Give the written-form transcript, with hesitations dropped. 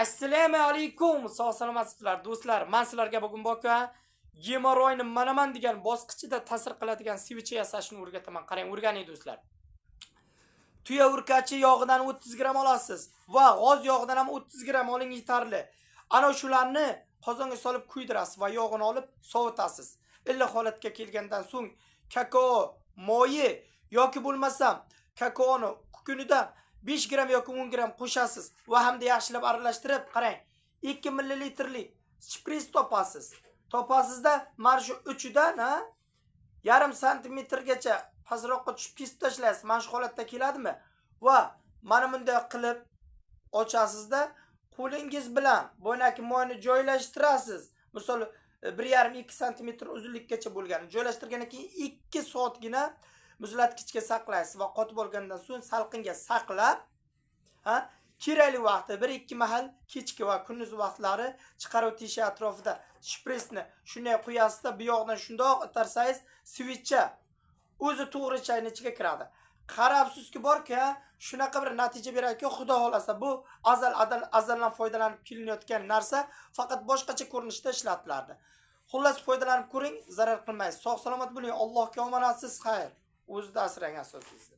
Assalomu alaykum. Sog' salomatsizlar do'stlar. Men sizlarga bugun boka gemoroyni manaman degan bosqichida ta'sir qiladigan sivicha yasashni o'rgataman. Qarang, o'rganing do'stlar. Tuya urkachi yog'idan 30 gram olasiz va g'oz yog'idan ham 30 gram oling yetarli. Ana shularni qozonga solib kuydirasiz va yog'ini olib sovitasiz. Iliq holatga kelgandan so'ng kakao moyi yoki bo'lmasam kakaoni kukunidan 5 gram yoki 10 gram qo'shasiz va hamda yaxshilab aralashtirib, qarang, 2 ml shpris topasiz. Topasizda mana shu uchidan yarim santimetrgacha pastroqqa tushib kesib tashlaysiz. Mana shu holatda keladimi? Va mana bunday qilib ochasizda qo'lingiz bilan bo'ynaki moyni joylashtirasiz. Misol 1,5-2 santimetr uzunlikkacha bo'lgan. Joylashtirgandan keyin 2 soatgina muzlatgichga saqlaysiz va qotib bo'lgandan so'ng salqinga saqlab, kerakli vaqtda 1-2 mahal kechki va kunduz vaqtlari chiqarib tishi atrofida shpresni shunday qo'yasizda, bu yoqdan shundoq itarsangiz, svicha o'zi to'g'ri chayning ichiga kiradi. Qarabsizki borki, shunaqa bir natija beradi-ki, xudo xolasa bu azaldan foydalanib kelinayotgan narsa faqat boshqacha ko'rinishda ishlatilardi. Xullas foydalanib ko'ring, zarar qilmaysiz. Sog' salomat bo'ling. Allohga omonatsiz, xayr. O'zida asrang asosiysi.